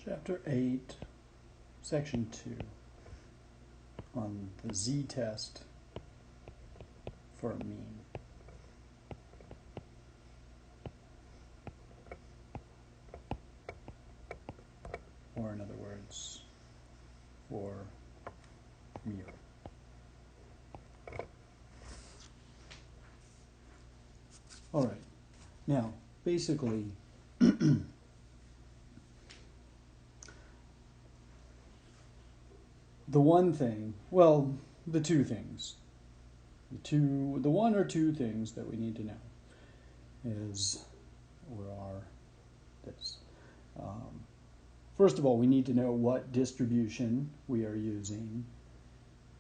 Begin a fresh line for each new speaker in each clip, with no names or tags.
Chapter 8, Section 2, on the z-test for a mean. Or in other words, for mu. All right, now basically the one thing, well, the two things, the one or two things that we need to know is, or are this. First of all, we need to know what distribution we are using,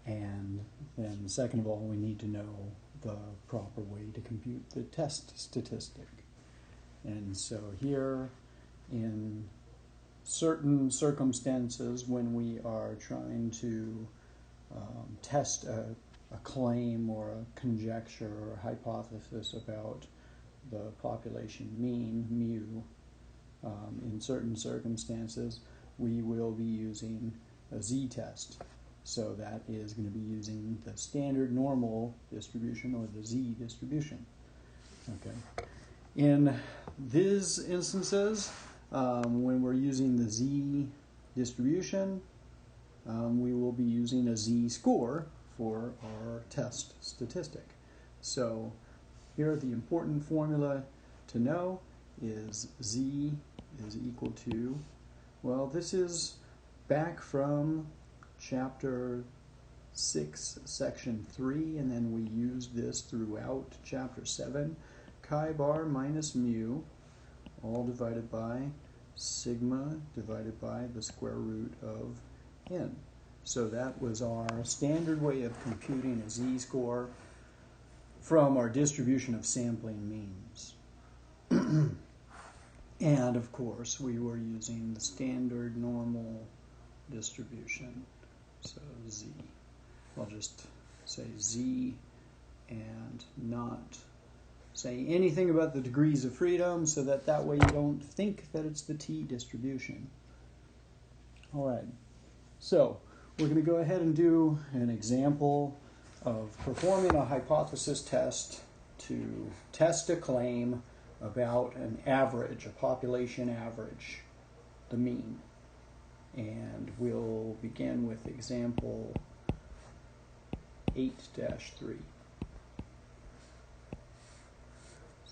and then second of all, we need to know the proper way to compute the test statistic. And so here, in certain circumstances, when we are trying to test a claim or a conjecture or a hypothesis about the population mean, mu, in certain circumstances, we will be using a z-test. So that is going to be using the standard normal distribution or the z distribution. Okay. In these instances, when we're using the z distribution, we will be using a z-score for our test statistic. So here the important formula to know is z is equal to, well, this is back from chapter 6, section 3, and then we used this throughout chapter 7, chi bar minus mu, all divided by sigma divided by the square root of n. So that was our standard way of computing a z-score from our distribution of sampling means. And of course, we were using the standard normal distribution. So z. I'll just say z and not say anything about the degrees of freedom, so that way you don't think that it's the t distribution. All right. So we're going to go ahead and do an example of performing a hypothesis test to test a claim about an average, a population average, the mean. And we'll begin with example 8-3.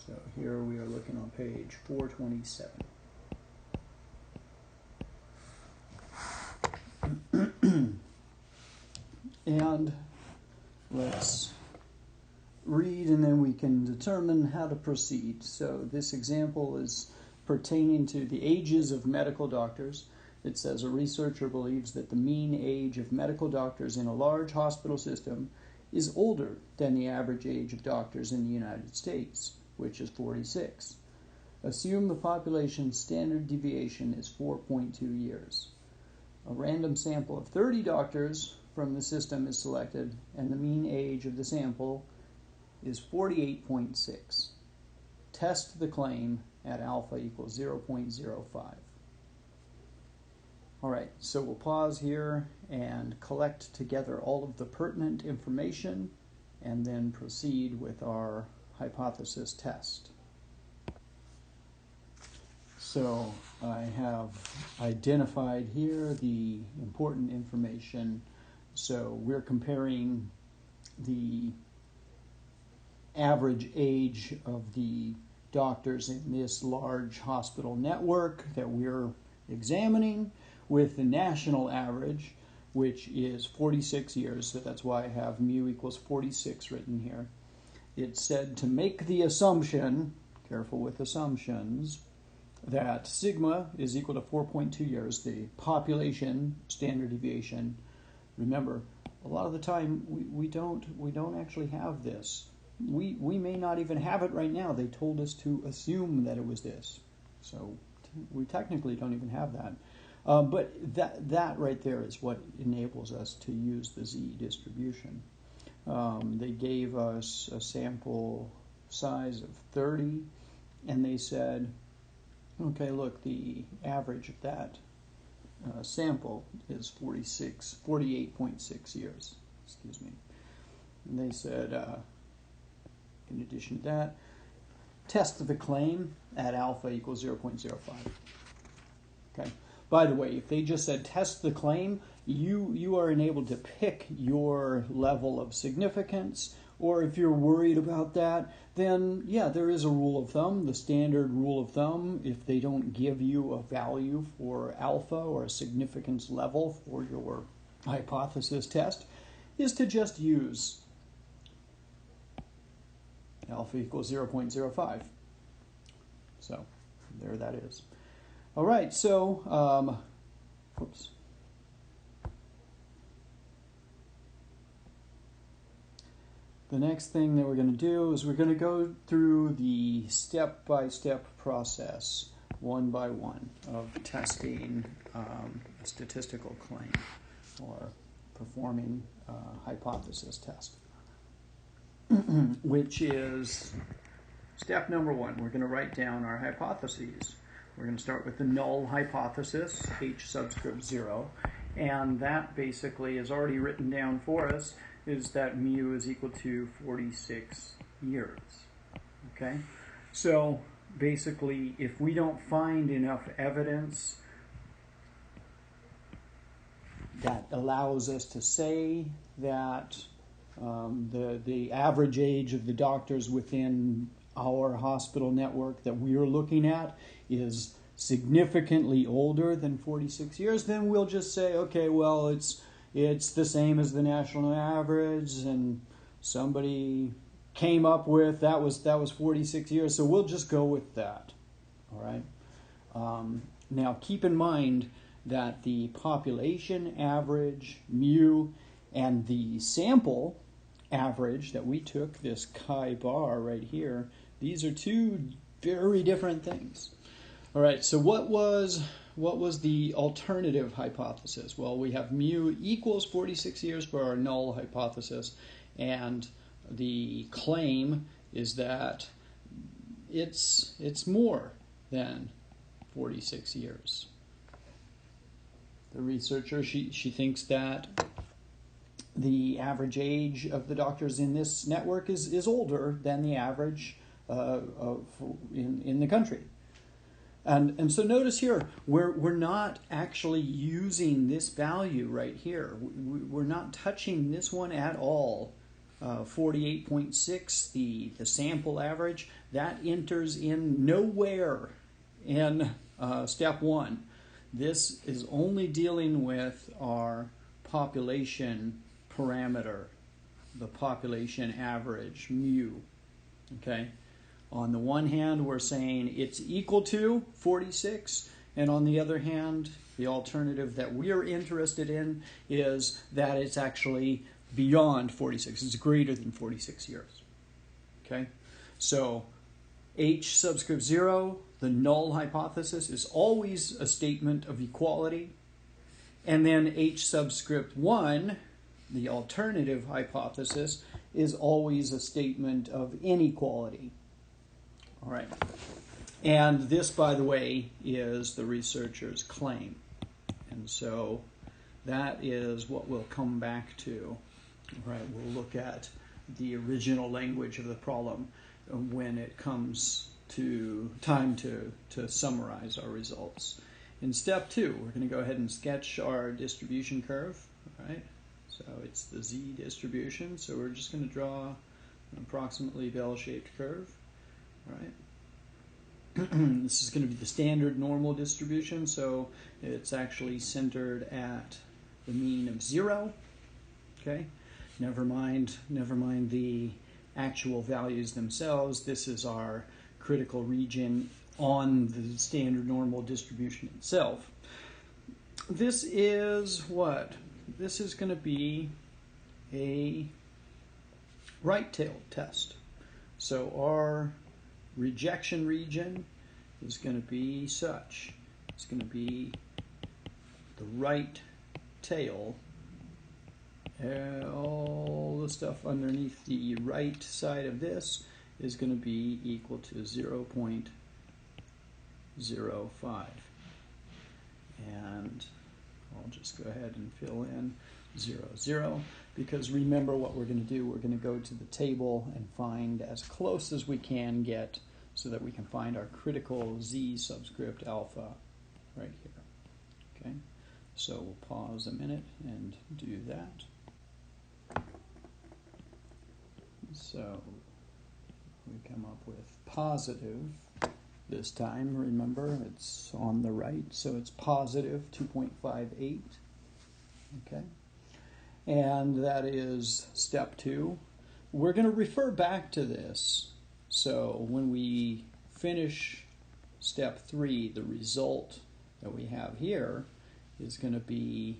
So here we are looking on page 427. And let's read, and then we can determine how to proceed. So this example is pertaining to the ages of medical doctors. It says a researcher believes that the mean age of medical doctors in a large hospital system is older than the average age of doctors in the United States, which is 46. Assume the population standard deviation is 4.2 years. A random sample of 30 doctors from the system is selected, and the mean age of the sample is 48.6. Test the claim at alpha equals 0.05. All right, so we'll pause here and collect together all of the pertinent information and then proceed with our hypothesis test. So I have identified here the important information. So we're comparing the average age of the doctors in this large hospital network that we're examining with the national average, which is 46 years. So that's why I have mu equals 46 written here. It's said to make the assumption, careful with assumptions, that sigma is equal to 4.2 years, the population standard deviation. Remember, a lot of the time we don't actually have this. We may not even have it right now. They told us to assume that it was this. So we technically don't even have that. But that right there is what enables us to use the z distribution. They gave us a sample size of 30, and they said, okay, look, the average of that sample is 48.6 years. Excuse me. And they said, in addition to that, test the claim at alpha equals 0.05. Okay. By the way, if they just said test the claim, you are enabled to pick your level of significance, or if you're worried about that, then yeah, there is a rule of thumb. The standard rule of thumb, if they don't give you a value for alpha or a significance level for your hypothesis test, is to just use alpha equals 0.05. So there that is. All right, so, whoops. The next thing that we're going to do is we're going to go through the step-by-step process, one by one, of testing a statistical claim or performing a hypothesis test, which is step number one. We're going to write down our hypotheses. We're going to start with the null hypothesis, H subscript 0, and that basically is already written down for us, is that mu is equal to 46 years. Okay? So basically, if we don't find enough evidence that allows us to say that the average age of the doctors within our hospital network that we are looking at is significantly older than 46 years, then we'll just say, okay, well, it's the same as the national average, and somebody came up with that was 46 years, so we'll just go with that. All right. Now, keep in mind that the population average, mu, and the sample average that we took, this chi-bar right here, these are two very different things. All right, so what was the alternative hypothesis? Well, we have mu equals 46 years for our null hypothesis, and the claim is that it's more than 46 years. The researcher, she thinks that the average age of the doctors in this network is older than the average in the country. And so notice here, we're not actually using this value right here. We're not touching this one at all. 48.6, the sample average, that enters in nowhere in step one. This is only dealing with our population parameter, the population average, mu. Okay? On the one hand, we're saying it's equal to 46, and on the other hand, the alternative that we're interested in is that it's actually beyond 46. It's greater than 46 years. Okay? So H subscript 0, the null hypothesis, is always a statement of equality. And then H subscript 1, the alternative hypothesis, is always a statement of inequality. All right. And this, by the way, is the researcher's claim. And so that is what we'll come back to. All right. We'll look at the original language of the problem when it comes to time to summarize our results. In step 2, we're going to go ahead and sketch our distribution curve. All right. So it's the z distribution. So we're just going to draw an approximately bell-shaped curve. Right. This is going to be the standard normal distribution, so it's actually centered at the mean of 0. Okay, never mind the actual values themselves. This is our critical region on the standard normal distribution itself. This is what? This is going to be a right-tailed test. So our rejection region is going to be such. It's going to be the right tail. All the stuff underneath the right side of this is going to be equal to 0.05. And I'll just go ahead and fill in 0, 0, because remember what we're going to do. We're going to go to the table and find as close as we can get so that we can find our critical Z subscript alpha right here. Okay, so we'll pause a minute and do that. So we come up with positive this time. Remember, it's on the right, so it's positive 2.58. Okay, and that is step 2. We're going to refer back to this. So when we finish step 3, the result that we have here is going to be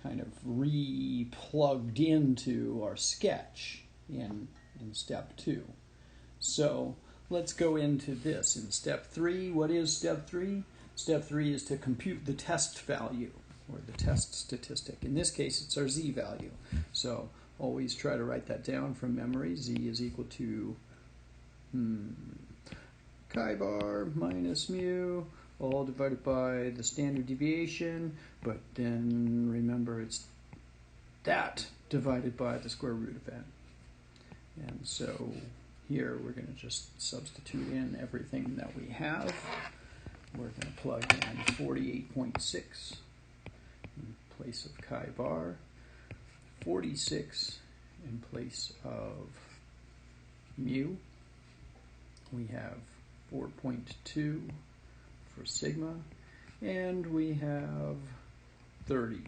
kind of re-plugged into our sketch in step 2. So let's go into this. In step 3, what is step 3? Step 3 is to compute the test value, or the test statistic. In this case, it's our Z value. So always try to write that down from memory. Z is equal to chi bar minus mu, all divided by the standard deviation, but then remember it's that divided by the square root of n. And so here we're going to just substitute in everything that we have. We're going to plug in 48.6 in place of chi bar, 46 in place of mu. We have 4.2 for sigma, and we have 30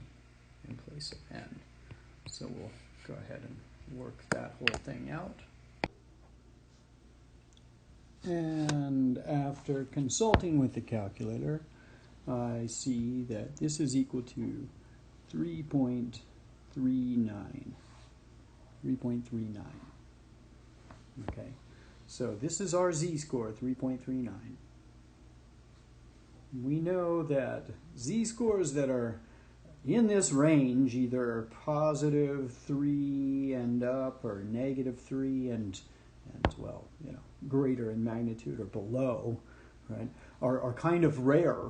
in place of n. So we'll go ahead and work that whole thing out. And after consulting with the calculator, I see that this is equal to 3.39. 3.39. Okay, so this is our z-score, 3.39. We know that z-scores that are in this range, either positive 3 and up, or negative 3 and well, you know, greater in magnitude or below, right, are kind of rare,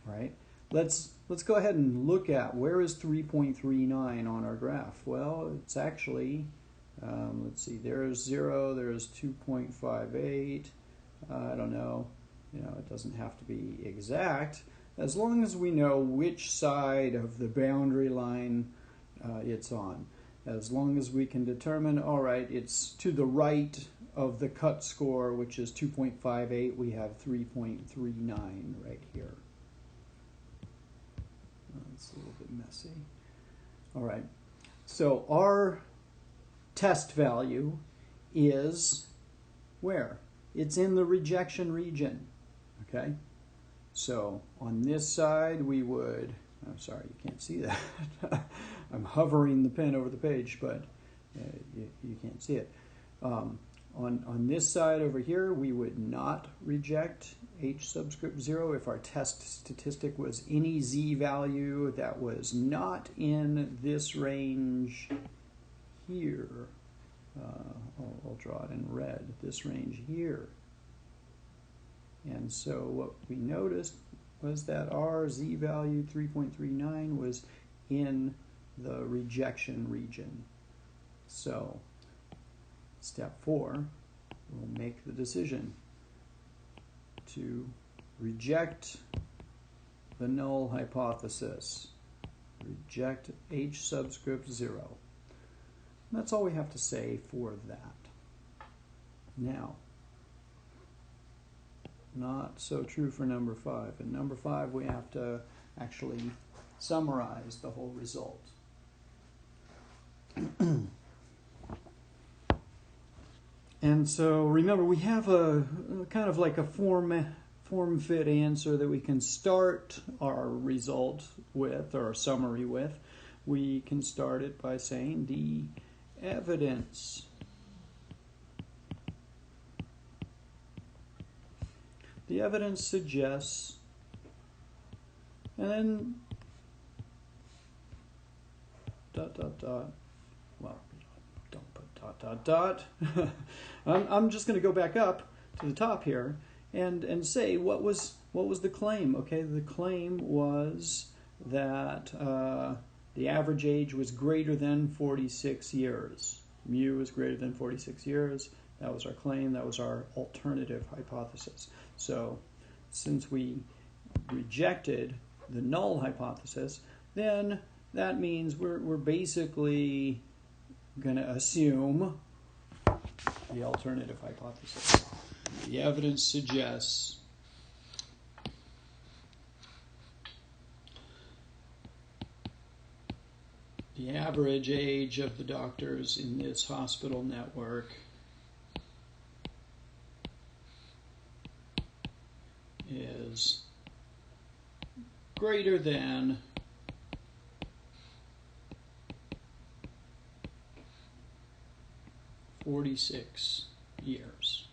right? Let's go ahead and look at where is 3.39 on our graph. Well, it's actually, let's see, there's 0, there's 2.58, I don't know, you know, it doesn't have to be exact, as long as we know which side of the boundary line it's on. As long as we can determine, all right, it's to the right of the cut score, which is 2.58, we have 3.39 right here. It's a little bit messy. All right, so our test value is where? It's in the rejection region, okay? So on this side we would, I'm sorry, you can't see that. I'm hovering the pen over the page, but you can't see it. On this side over here, we would not reject H subscript 0 if our test statistic was any Z value that was not in this range here. I'll draw it in red, this range here. And so what we noticed was that our Z value, 3.39, was in the rejection region. So step 4, we'll make the decision to reject the null hypothesis. Reject H subscript 0. And that's all we have to say for that. Now, not so true for number 5. In number 5, we have to actually summarize the whole result. And so remember, we have a kind of like a form fit answer that we can start our result with, or our summary with. We can start it by saying the evidence suggests, and then dot dot dot. Well, don't put dot dot dot. I'm just going to go back up to the top here and say what was the claim. Okay, the claim was that the average age was greater than 46 years. Mu is greater than 46 years. That was our claim. That was our alternative hypothesis. So since we rejected the null hypothesis, then that means we're basically going to assume the alternative hypothesis. The evidence suggests the average age of the doctors in this hospital network is greater than 46 years.